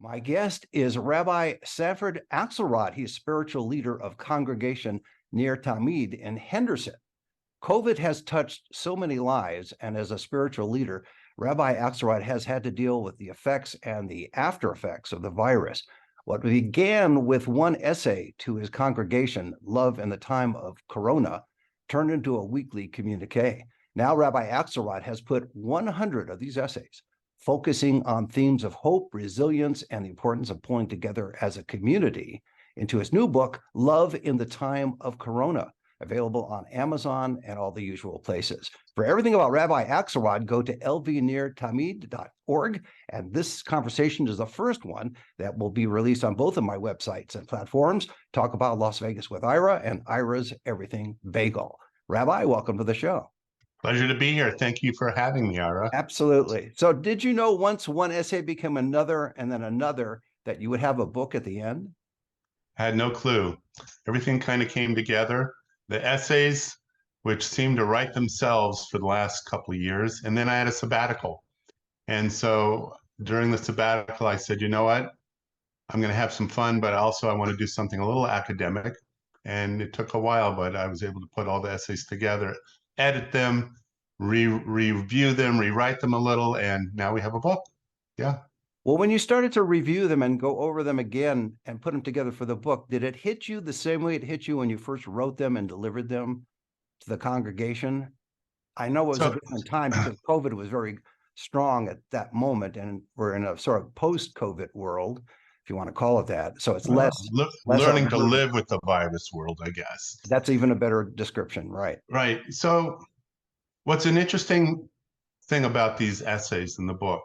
My guest is Rabbi Sanford Akselrad. He's spiritual leader of Congregation Ner Tamid in Henderson. COVID has touched so many lives, and as a spiritual leader, Rabbi Akselrad has had to deal with the effects and the after effects of the virus. What began with one essay to his congregation, Love in the Time of Corona, turned into a weekly communique. Now Rabbi Akselrad has put 100 of these essays focusing on themes of hope, resilience, and the importance of pulling together as a community into his new book, Love in the Time of Corona, available on Amazon and all the usual places. For everything about Rabbi Akselrad, go to lvnertamid.org. And this conversation is the first one that will be released on both of my websites and platforms. Talk about Las Vegas with Ira and Ira's Everything Bagel. Rabbi, welcome to the show. Pleasure to be here. Thank you for having me, Ira. Absolutely. So did you know once one essay became another and then another that you would have a book at the end? I had no clue. Everything kind of came together. The essays, which seemed to write themselves for the last couple of years, and then I had a sabbatical. And so during the sabbatical, I said, you know what? I'm going to have some fun, but also I want to do something a little academic. And it took a while, but I was able to put all the essays together, edit them, review them, rewrite them a little, and now we have a book. Yeah. Well, when you started to review them and go over them again and put them together for the book, did it hit you the same way it hit you when you first wrote them and delivered them to the congregation? I know it was a different time because COVID was very strong at that moment, and we're in a sort of post-COVID world, if you want to call it that. So it's less learning to live with the virus world, I guess. That's even a better description, right? Right. So what's an interesting thing about these essays in the book?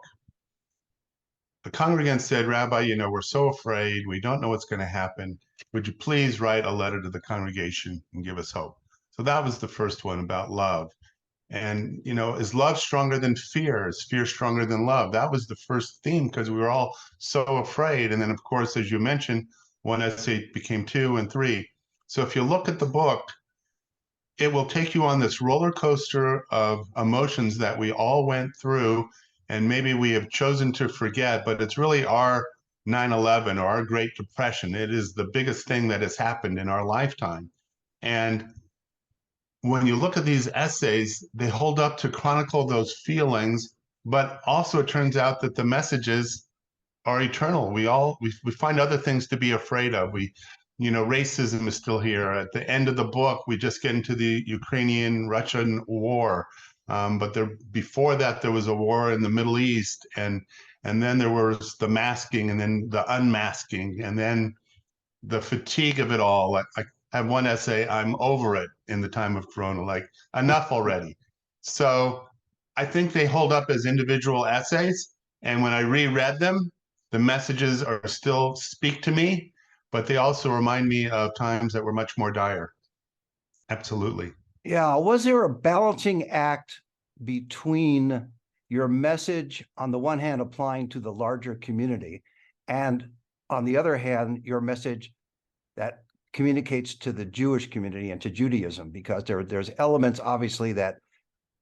The congregant said, Rabbi, we're so afraid. We don't know what's going to happen. Would you please write a letter to the congregation and give us hope? So that was the first one about love. And, is love stronger than fear? Is fear stronger than love? That was the first theme because we were all so afraid. And then, of course, as you mentioned, one essay became 2 and 3. So if you look at the book, it will take you on this roller coaster of emotions that we all went through, and maybe we have chosen to forget, but it's really our 9/11 or our Great Depression. It is the biggest thing that has happened in our lifetime. And when you look at these essays, they hold up to chronicle those feelings, but also it turns out that the messages are eternal. We find other things to be afraid of. Racism is still here. At the end of the book, we just get into the Ukrainian-Russian war. But before that, there was a war in the Middle East, and then there was the masking, and then the unmasking, and then the fatigue of it all. I have one essay, I'm over it in the time of Corona, like enough already. So I think they hold up as individual essays, and when I reread them, the messages are still speak to me, but they also remind me of times that were much more dire. Absolutely. Yeah. Was there a balancing act between your message, on the one hand, applying to the larger community, and on the other hand, your message that communicates to the Jewish community and to Judaism? Because there's elements, obviously, that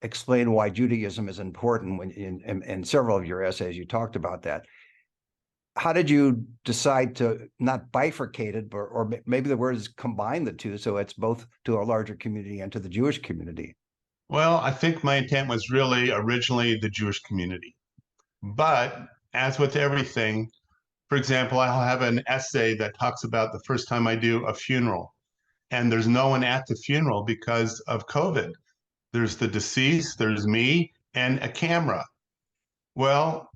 explain why Judaism is important. When in several of your essays, you talked about that. How did you decide to not bifurcate it, or maybe the word is combine the two, so it's both to a larger community and to the Jewish community? Well, I think my intent was really originally the Jewish community. But as with everything, for example, I'll have an essay that talks about the first time I do a funeral, and there's no one at the funeral because of COVID. There's the deceased, there's me, and a camera. Well,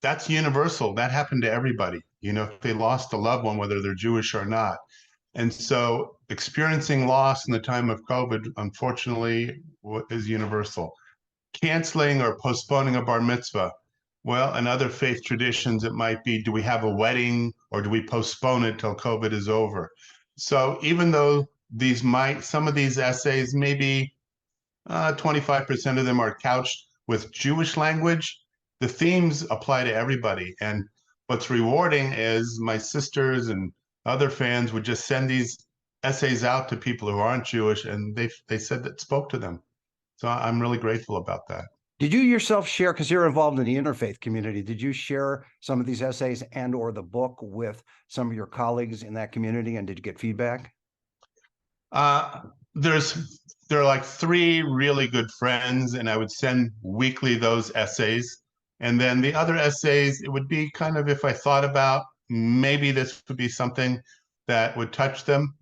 that's universal. That happened to everybody. If they lost a loved one, whether they're Jewish or not. And so experiencing loss in the time of COVID, unfortunately, is universal. Canceling or postponing a bar mitzvah. Well, in other faith traditions, it might be, do we have a wedding or do we postpone it till COVID is over? So even though some of these essays, maybe 25% of them are couched with Jewish language, the themes apply to everybody. And what's rewarding is my sisters and other fans would just send these essays out to people who aren't Jewish, and they said that spoke to them. So I'm really grateful about that. Did you yourself share, because you're involved in the interfaith community, did you share some of these essays and or the book with some of your colleagues in that community, and did you get feedback? Uh, there are like three really good friends, and I would send weekly those essays. And then the other essays, it would be kind of if I thought about maybe this would be something that would touch them.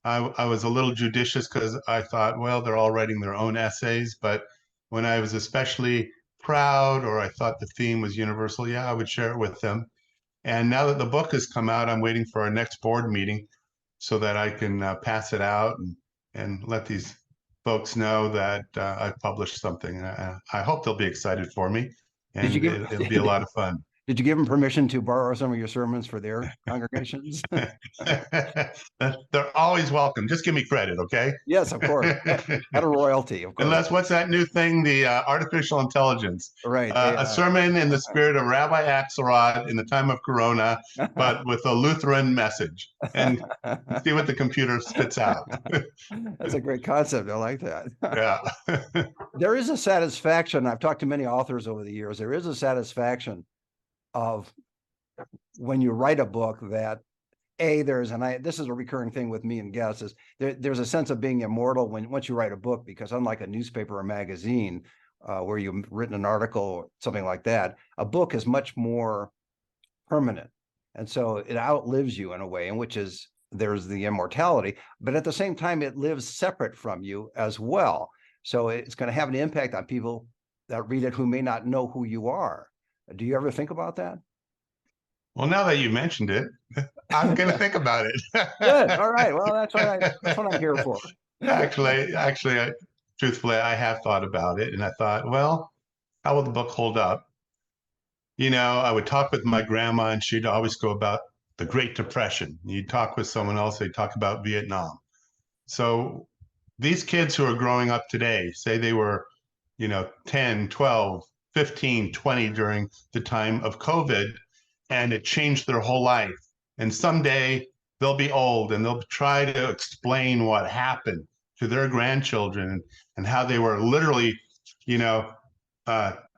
I was a little judicious because I thought, well, they're all writing their own essays. But when I was especially proud or I thought the theme was universal, yeah, I would share it with them. And now that the book has come out, I'm waiting for our next board meeting so that I can pass it out and let these folks know that I've published something. I hope they'll be excited for me, Did you and give it'll be a lot of fun. did you give them permission to borrow some of your sermons for their congregations? They're always welcome. Just give me credit, okay? Yes, of course. At a royalty, of course. Unless, what's that new thing? The artificial intelligence. Right. A sermon in the spirit of Rabbi Akselrad in the time of Corona, but with a Lutheran message. And see what the computer spits out. That's a great concept. I like that. Yeah. There is a satisfaction. I've talked to many authors over the years. There is a satisfaction of when you write a book that this is a recurring thing with me and guests, is there's a sense of being immortal once you write a book, because unlike a newspaper or magazine where you've written an article or something like that, a book is much more permanent. And so it outlives you in a way, in which is there's the immortality, but at the same time, it lives separate from you as well. So it's going to have an impact on people that read it who may not know who you are. Do you ever think about that? Well, now that you mentioned it, I'm going to think about it. Good. All right. Well, that's what I'm here for. Actually, truthfully, I have thought about it, and I thought, well, how will the book hold up? You know, I would talk with my grandma, and she'd always go about the Great Depression. You'd talk with someone else, they'd talk about Vietnam. So these kids who are growing up today, say they were, 10, 12, 15, 20 during the time of COVID, and it changed their whole life. And someday they'll be old and they'll try to explain what happened to their grandchildren and how they were literally,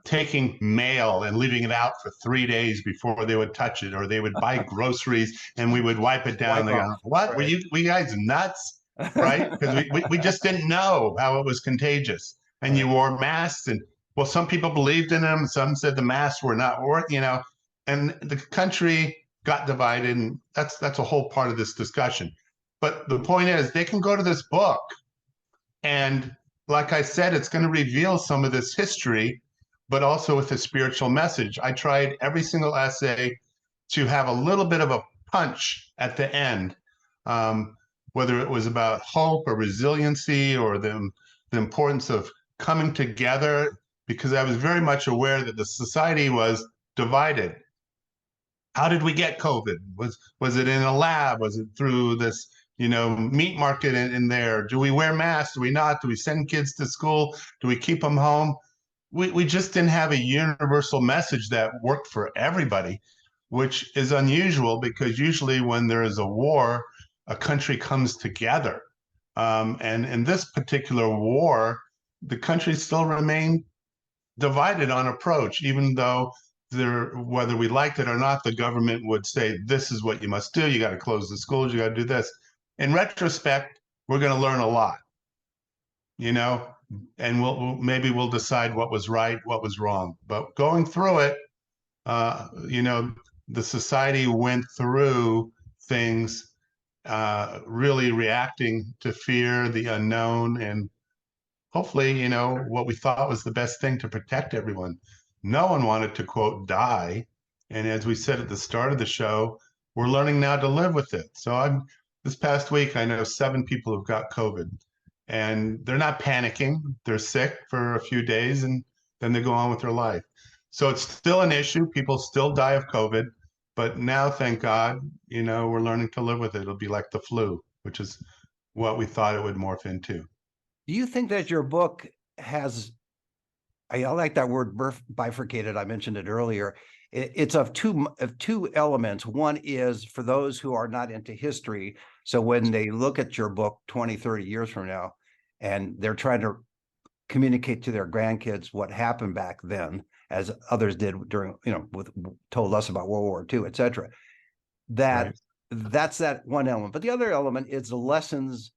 taking mail and leaving it out for 3 days before they would touch it, or they would buy groceries and we would wipe it down. They go, what? Right. Were you guys nuts? Right? Because we just didn't know how it was contagious. And right. You wore masks, and well, some people believed in them. Some said the masks were not worth, and the country got divided, and that's a whole part of this discussion. But the point is, they can go to this book, and like I said, it's going to reveal some of this history, but also with a spiritual message. I tried every single essay to have a little bit of a punch at the end, whether it was about hope or resiliency or the importance of coming together, because I was very much aware that the society was divided. How did we get COVID? Was it in a lab? Was it through this, meat market in there? Do we wear masks? Do we not? Do we send kids to school? Do we keep them home? We just didn't have a universal message that worked for everybody, which is unusual because usually when there is a war, a country comes together. And in this particular war, the country still remained divided on approach, even though whether we liked it or not, the government would say, this is what you must do. You got to close the schools. You got to do this. In retrospect, we're going to learn a lot, and maybe we'll decide what was right, what was wrong. But going through it, the society went through things, really reacting to fear, the unknown, and hopefully, what we thought was the best thing to protect everyone. No one wanted to, quote, die. And as we said at the start of the show, we're learning now to live with it. So this past week, I know 7 people who've got COVID, and they're not panicking. They're sick for a few days, and then they go on with their life. So it's still an issue. People still die of COVID. But now, thank God, we're learning to live with it. It'll be like the flu, which is what we thought it would morph into. Do you think that your book has, I like that word bifurcated, I mentioned it earlier. It's of two elements. One is for those who are not into history. So when they look at your book 20, 30 years from now, and they're trying to communicate to their grandkids what happened back then, as others did during, told us about World War II, et cetera. That's that one element. But the other element is the lessons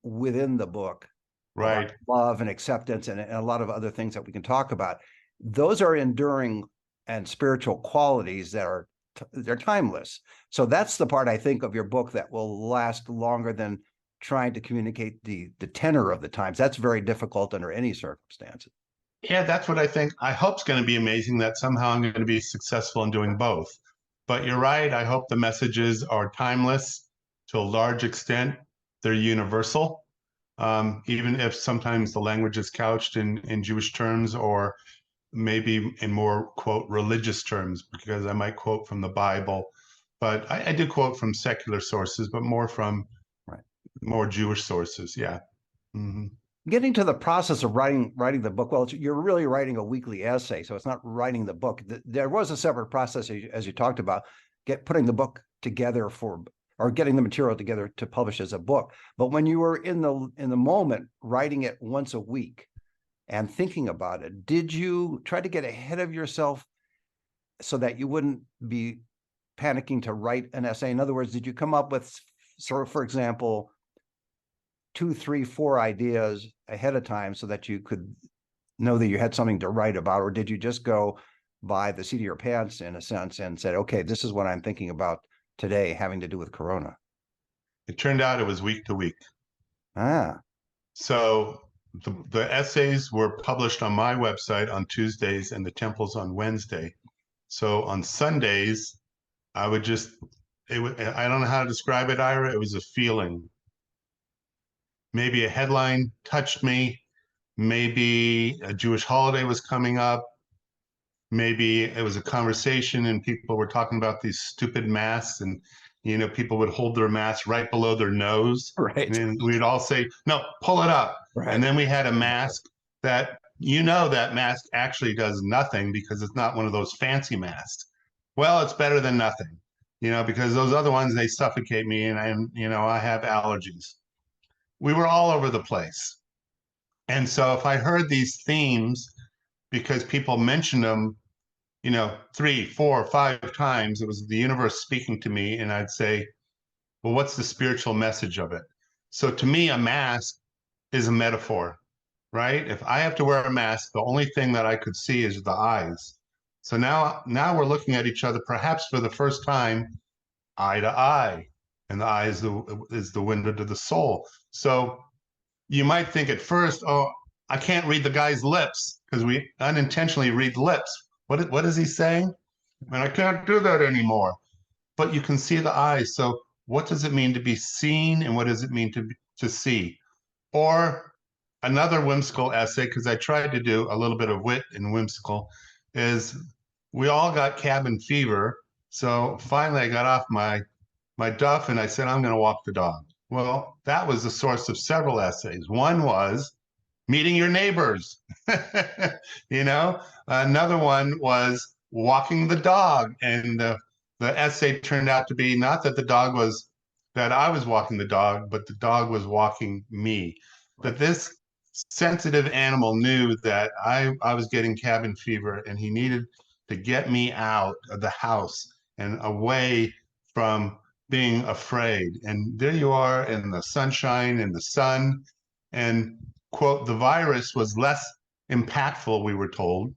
within the book about love and acceptance and a lot of other things that we can talk about. Those are enduring and spiritual qualities that are they're timeless. So that's the part, I think, of your book that will last longer than trying to communicate the tenor of the times. That's very difficult under any circumstances. Yeah, that's what I think. I hope it's going to be amazing, that somehow I'm going to be successful in doing both. But you're right. I hope the messages are timeless to a large extent. They're universal, even if sometimes the language is couched in Jewish terms, or maybe in more, quote, religious terms, because I might quote from the Bible. But I do quote from secular sources, but more from more Jewish sources. Yeah. Mm-hmm. Getting to the process of writing the book, well, you're really writing a weekly essay, so it's not writing the book. There was a separate process, as you talked about, putting the book together or getting the material together to publish as a book. But when you were in the moment, writing it once a week and thinking about it, did you try to get ahead of yourself so that you wouldn't be panicking to write an essay? In other words, did you come up with, sort of, for example, 2, 3, 4 ideas ahead of time so that you could know that you had something to write about? Or did you just go by the seat of your pants, in a sense, and said, okay, this is what I'm thinking about today, having to do with Corona? It turned out it was week to week. So the essays were published on my website on Tuesdays and the temples on Wednesday. So on Sundays, I would just, I don't know how to describe it, Ira. It was a feeling. Maybe a headline touched me. Maybe a Jewish holiday was coming up. Maybe it was a conversation and people were talking about these stupid masks, and people would hold their mask right below their nose. Right. And then we'd all say, no, pull it up. Right. And then we had a mask that, that mask actually does nothing because it's not one of those fancy masks. Well, it's better than nothing, because those other ones, they suffocate me, and I have allergies. We were all over the place. And so if I heard these themes, because people mentioned them, 3, 4, 5 times, it was the universe speaking to me, and I'd say, well, what's the spiritual message of it? So to me, a mask is a metaphor, right? If I have to wear a mask, the only thing that I could see is the eyes. So now we're looking at each other, perhaps for the first time, eye to eye, and the eye is the window to the soul. So you might think at first, oh, I can't read the guy's lips, because we unintentionally read lips. What is he saying? And I can't do that anymore. But you can see the eyes. So what does it mean to be seen, and what does it mean to see? Or another whimsical essay, because I tried to do a little bit of wit and whimsical, is we all got cabin fever. So finally I got off my duff and I said, I'm going to walk the dog. Well, that was the source of several essays. One was meeting your neighbors. Another one was walking the dog. And the essay turned out to be not that I was walking the dog, but the dog was walking me. That this sensitive animal knew that I was getting cabin fever, and he needed to get me out of the house and away from being afraid. And there you are in the sunshine and the sun. And quote, the virus was less impactful, we were told,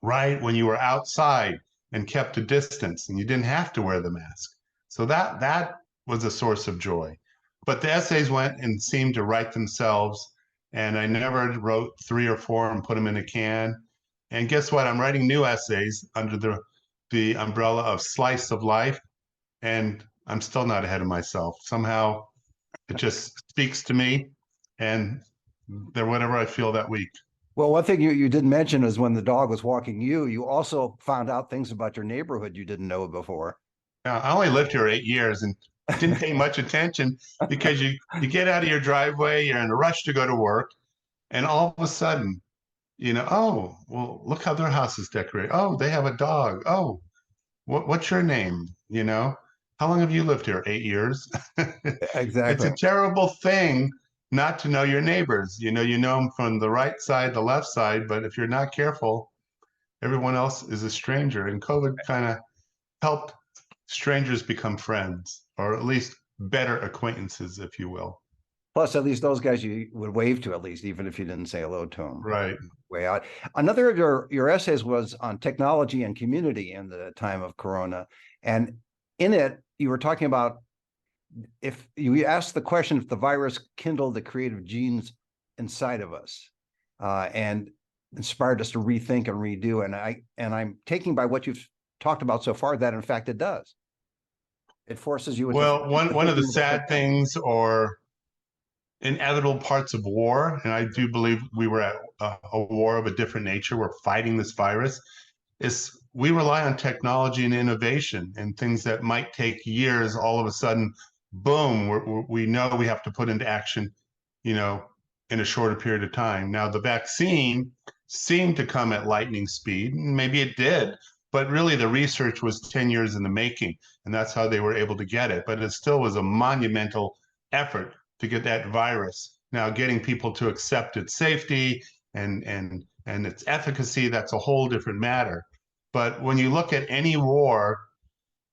right, when you were outside and kept a distance and you didn't have to wear the mask. So that was a source of joy. But the essays went and seemed to write themselves, and I never wrote 3 or 4 and put them in a can. And guess what? I'm writing new essays under the umbrella of Slice of Life, and I'm still not ahead of myself. Somehow it just speaks to me, and they're whatever I feel that week. Well, one thing you didn't mention is when the dog was walking you, you also found out things about your neighborhood you didn't know before. Yeah, I only lived here 8 years and didn't pay much attention, because you get out of your driveway, you're in a rush to go to work, and all of a sudden, oh, well, look how their house is decorated. Oh, they have a dog. Oh, what's your name? How long have you lived here? 8 years. Exactly. It's a terrible thing not to know your neighbors. You know them from the right side, the left side, but if you're not careful, everyone else is a stranger. And COVID kind of helped strangers become friends, or at least better acquaintances, if you will. Plus, at least those guys you would wave to, at least, even if you didn't say hello to them. Right. Way out. Another of your essays was on technology and community in the time of Corona. And in it, you were talking about if you asked the question if the virus kindled the creative genes inside of us and inspired us to rethink and redo. And I'm taking by what you've talked about so far that in fact it does. It forces you. Well, one of the sad things or inevitable parts of war, and I do believe we were at a war of a different nature, we're fighting this virus, is we rely on technology and innovation, and things that might take years, all of a sudden, boom, we know we have to put into action, in a shorter period of time. Now, the vaccine seemed to come at lightning speed, and maybe it did, but really the research was 10 years in the making, and that's how they were able to get it. But it still was a monumental effort to get that virus. Now, getting people to accept its safety and its efficacy, that's a whole different matter. But when you look at any war,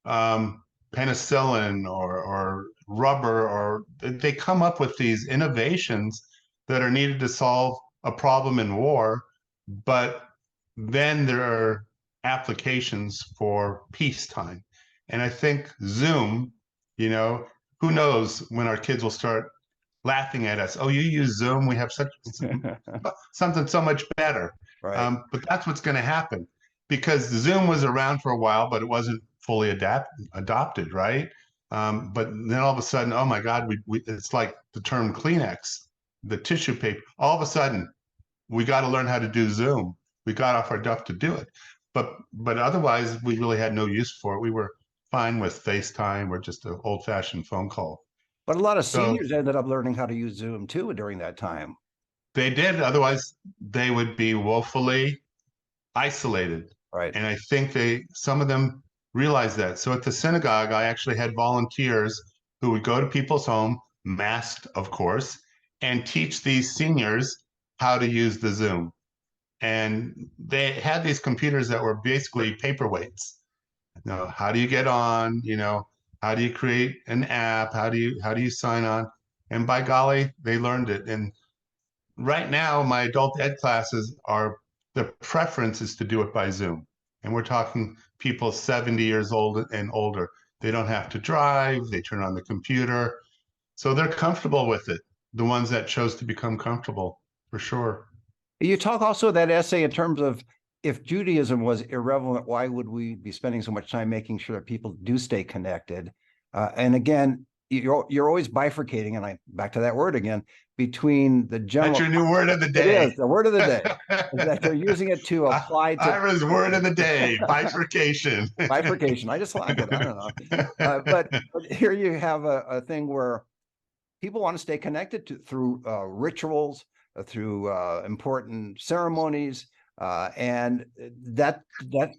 penicillin or rubber, or they come up with these innovations that are needed to solve a problem in war, but then there are applications for peacetime. And I think Zoom, who knows when our kids will start laughing at us. Oh, you use Zoom? We have something so much better. Right. But that's what's going to happen, because Zoom was around for a while, but it wasn't fully adopted, right? But then all of a sudden, oh my God, it's like the term Kleenex, the tissue paper. All of a sudden, we got to learn how to do Zoom. We got off our duff to do it. But otherwise, we really had no use for it. We were fine with FaceTime or just an old-fashioned phone call. But a lot of seniors ended up learning how to use Zoom too during that time. They did. Otherwise, they would be woefully isolated. Right. And I think some of them realized that. So at the synagogue, I actually had volunteers who would go to people's home, masked, of course, and teach these seniors how to use the Zoom. And they had these computers that were basically paperweights. How do you get on? How do you create an app? How do you sign on? And by golly, they learned it. And right now, my adult ed classes the preference is to do it by Zoom. And we're talking people 70 years old and older. They don't have to drive. They turn on the computer. So they're comfortable with it. The ones that chose to become comfortable, for sure. You talk also that essay in terms of if Judaism was irrelevant, why would we be spending so much time making sure that people do stay connected? And again, you're always bifurcating, and I'm back to that word again, between the general. That's your new word of the day. It is the word of the day. Is that they're using it to apply to. Ira's word of the day: bifurcation. Bifurcation. I just like it. I don't know. But here you have a thing where people want to stay connected through rituals, through important ceremonies, and that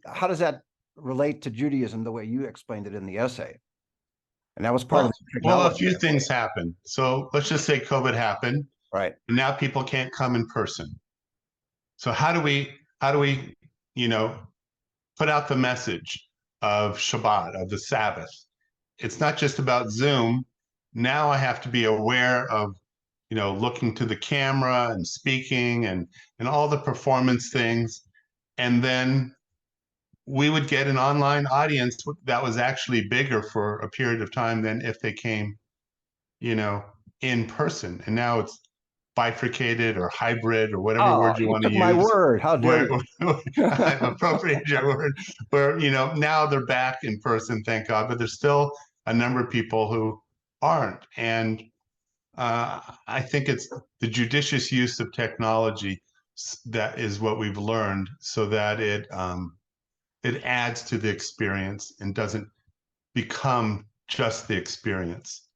how does that relate to Judaism the way you explained it in the essay? And that was part of the technology. Well, a few things happened. So let's just say COVID happened. Right. And now people can't come in person. So how do we put out the message of Shabbat, of the Sabbath? It's not just about Zoom. Now I have to be aware of, looking to the camera and speaking and all the performance things. And then we would get an online audience that was actually bigger for a period of time than if they came, in person. And now it's bifurcated or hybrid or whatever word you want to use. My word, how dare you? I appropriate your word. Where, now they're back in person, thank God, but there's still a number of people who aren't. And I think it's the judicious use of technology that is what we've learned, so that it adds to the experience and doesn't become just the experience.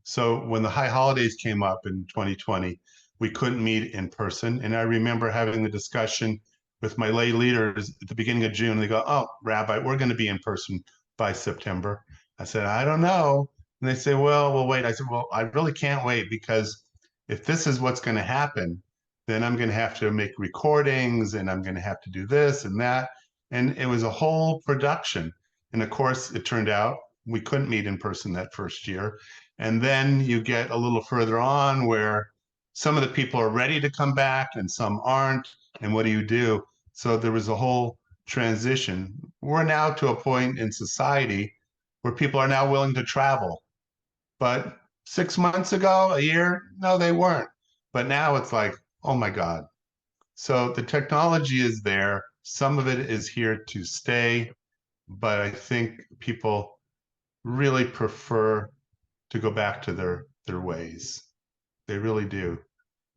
So when the high holidays came up in 2020, we couldn't meet in person. And I remember having the discussion with my lay leaders at the beginning of June. They go, "Oh, Rabbi, we're going to be in person by September." I said, "I don't know." And they say, well, we'll wait. I said, well, I really can't wait, because if this is what's going to happen, then I'm going to have to make recordings and I'm going to have to do this and that. And it was a whole production. And of course, it turned out we couldn't meet in person that first year. And then you get a little further on where some of the people are ready to come back and some aren't. And what do you do? So there was a whole transition. We're now to a point in society where people are now willing to travel. But 6 months ago, a year, no, they weren't. But now it's like, oh my God. So the technology is there. Some of it is here to stay. But I think people really prefer to go back to their ways. They really do.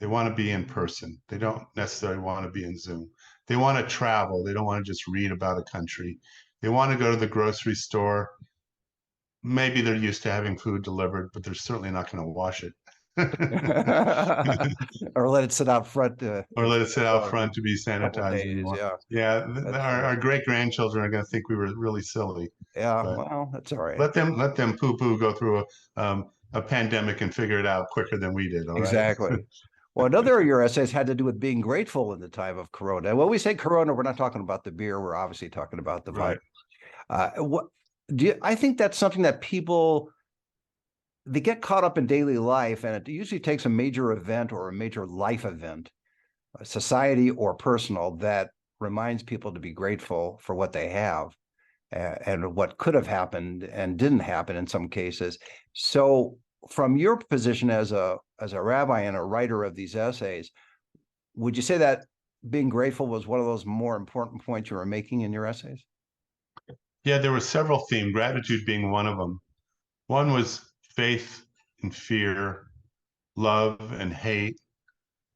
They want to be in person. They don't necessarily want to be in Zoom. They want to travel. They don't want to just read about a country. They want to go to the grocery store. Maybe they're used to having food delivered, but they're certainly not going to wash it. Or let it sit out front. Or let it sit out For front to be a couple of sanitized days. anymore. Yeah, Yeah, that's our great grandchildren are going to think we were really silly, yeah. but Well, that's all right. let them poo-poo go through a pandemic and figure it out quicker than we did. All right. Exactly. Well, another of your essays had to do with being grateful in the time of Corona. When we say Corona, we're not talking about the beer. We're obviously talking about the Right. virus. What do you, I think that's something that people they get caught up in daily life, and it usually takes a major event or a major life event, society or personal, that reminds people to be grateful for what they have and what could have happened and didn't happen in some cases. So, from your position as a rabbi and a writer of these essays, would you say that being grateful was one of those more important points you were making in your essays? Yeah, there were several themes, gratitude being one of them. One was faith and fear, love and hate.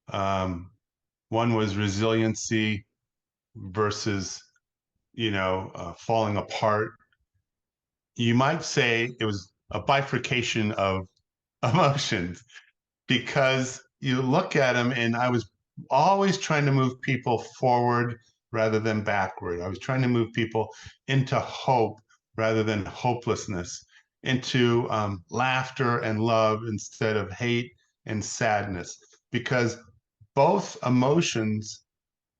Um, One was resiliency versus, falling apart. You might say it was a bifurcation of emotions because you look at them, and I was always trying to move people forward rather than backward. I was trying to move people into hope rather than hopelessness, into laughter and love instead of hate and sadness, because both emotions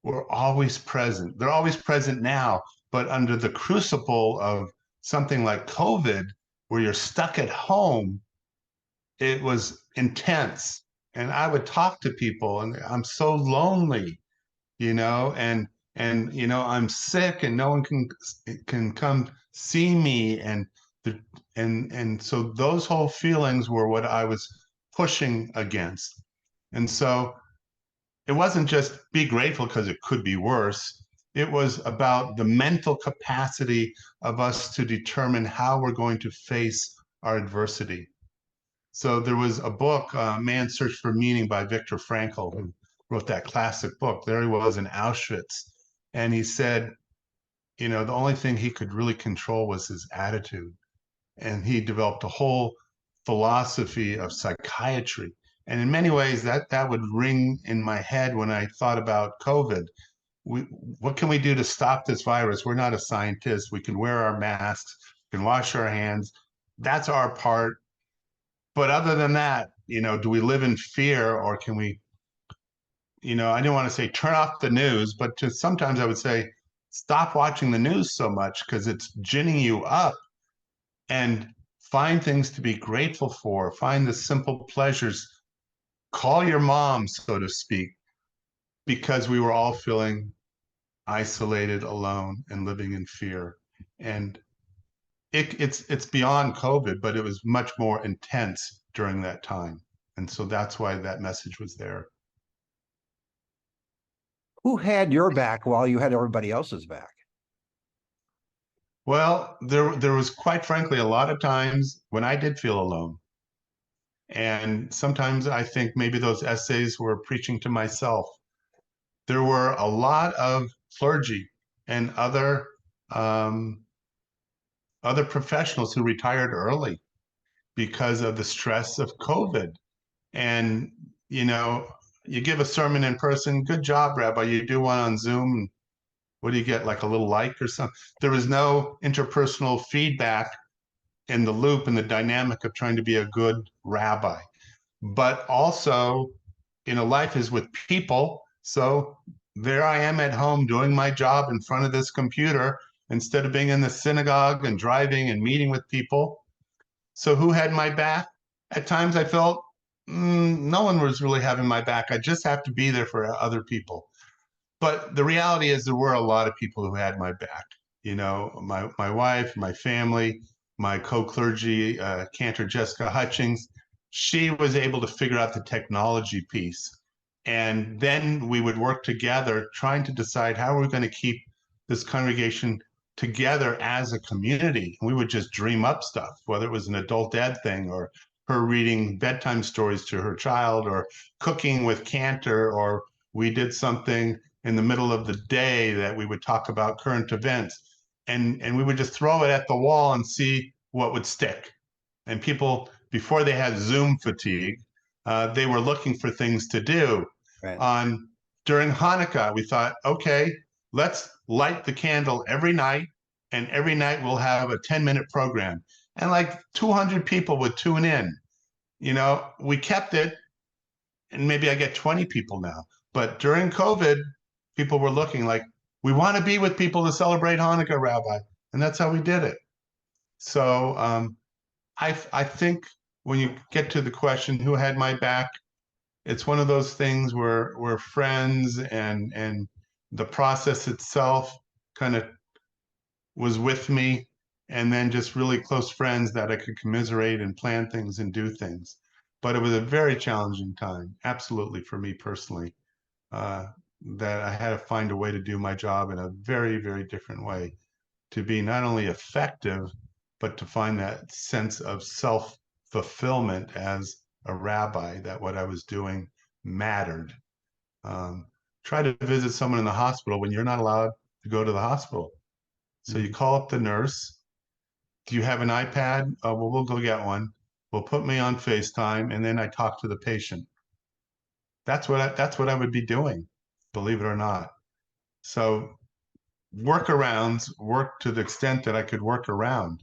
were always present. They're always present now, but under the crucible of something like COVID, where you're stuck at home, it was intense. And I would talk to people, and I'm so lonely, and I'm sick, and no one can come see me, and so those whole feelings were what I was pushing against. And so it wasn't just be grateful because it could be worse. It was about the mental capacity of us to determine how we're going to face our adversity. So there was a book, Man's Search for Meaning by Viktor Frankl, who wrote that classic book. There he was in Auschwitz. And he said, the only thing he could really control was his attitude. And he developed a whole philosophy of psychiatry. And in many ways, that would ring in my head when I thought about COVID. What can we do to stop this virus? We're not a scientist. We can wear our masks, we can wash our hands. That's our part. But other than that, do we live in fear, or can we, I didn't want to say turn off the news, but just sometimes I would say stop watching the news so much because it's ginning you up, and find things to be grateful for. Find the simple pleasures. Call your mom, so to speak, because we were all feeling isolated, alone, and living in fear. And it's beyond COVID, but it was much more intense during that time. And so that's why that message was there. Who had your back while you had everybody else's back? Well, there was, quite frankly, a lot of times when I did feel alone. And sometimes I think maybe those essays were preaching to myself. There were a lot of clergy and other professionals who retired early because of the stress of COVID. And, you give a sermon in person, good job, Rabbi. You do one on Zoom, what do you get, like a little like or something? There was no interpersonal feedback in the loop and the dynamic of trying to be a good rabbi. but also, life is with people. So there I am at home doing my job in front of this computer instead of being in the synagogue and driving and meeting with people. So who had my back? At times I felt no one was really having my back. I just have to be there for other people. But the reality is there were a lot of people who had my back. My wife, my family, my co-clergy, Cantor Jessica Hutchings. She was able to figure out the technology piece. And then we would work together trying to decide how we're going to keep this congregation together as a community. We would just dream up stuff, whether it was an adult ed thing or her reading bedtime stories to her child or cooking with Cantor, or we did something in the middle of the day that we would talk about current events. And we would just throw it at the wall and see what would stick. And people, before they had Zoom fatigue, they were looking for things to do. Right. During Hanukkah, we thought, okay, let's light the candle every night, and every night we'll have a 10-minute program. And like 200 people would tune in. We kept it, and maybe I get 20 people now. But during COVID, people were looking like, we want to be with people to celebrate Hanukkah, Rabbi. And that's how we did it. So I think when you get to the question, who had my back, it's one of those things where we're friends, and the process itself kind of was with me, and then just really close friends that I could commiserate and plan things and do things. But it was a very challenging time, absolutely, for me personally, that I had to find a way to do my job in a very, very different way, to be not only effective, but to find that sense of self-fulfillment as a rabbi, that what I was doing mattered. Try to visit someone in the hospital when you're not allowed to go to the hospital. So you call up the nurse. Do you have an iPad? Oh, well, we'll go get one. Well, put me on FaceTime, and then I talk to the patient. That's what I would be doing, believe it or not. So workarounds work to the extent that I could work around,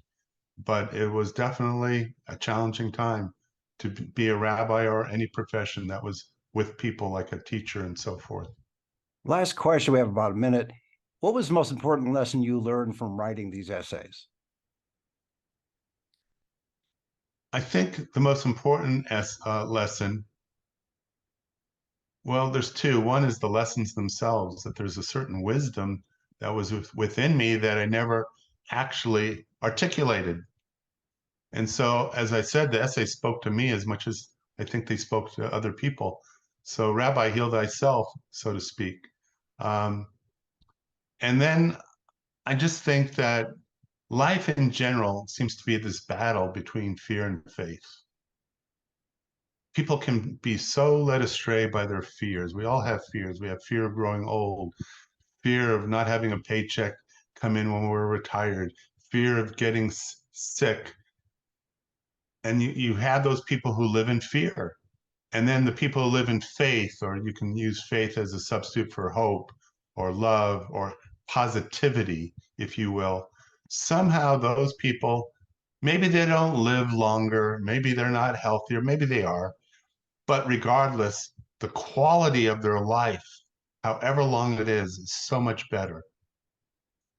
but it was definitely a challenging time to be a rabbi or any profession that was with people, like a teacher and so forth. Last question, we have about a minute. What was the most important lesson you learned from writing these essays? I think the most important lesson, well, there's two. One is the lessons themselves, that there's a certain wisdom that was within me that I never actually articulated. And so, as I said, the essay spoke to me as much as I think they spoke to other people. So, Rabbi, heal thyself, so to speak. And then I just think that life in general seems to be this battle between fear and faith. People can be so led astray by their fears. We all have fears. We have fear of growing old, fear of not having a paycheck come in when we're retired, fear of getting sick. And you have those people who live in fear. And then the people who live in faith, or you can use faith as a substitute for hope or love or positivity, if you will. Somehow those people, maybe they don't live longer, maybe they're not healthier, maybe they are, but regardless, the quality of their life, however long it is so much better.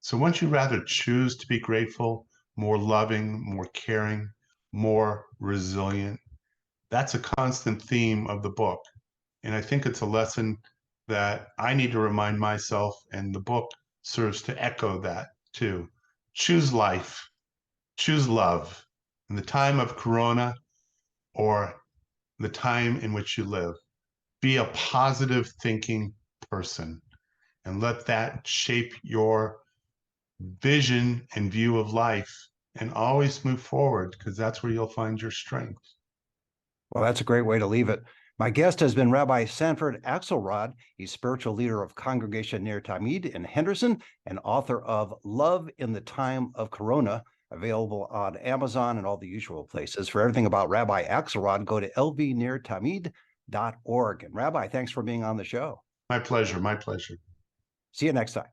So once you rather choose to be grateful, more loving, more caring, more resilient, that's a constant theme of the book. And I think it's a lesson that I need to remind myself, and the book serves to echo that too. Choose life, choose love in the time of Corona or the time in which you live. Be a positive thinking person, and let that shape your vision and view of life, and always move forward, because that's where you'll find your strength. Well, that's a great way to leave it. My guest has been Rabbi Sanford Akselrad. He's spiritual leader of Congregation Ner Tamid in Henderson and author of Love in the Time of Corona, available on Amazon and all the usual places. For everything about Rabbi Akselrad, go to lvnertamid.org. And Rabbi, thanks for being on the show. My pleasure. My pleasure. See you next time.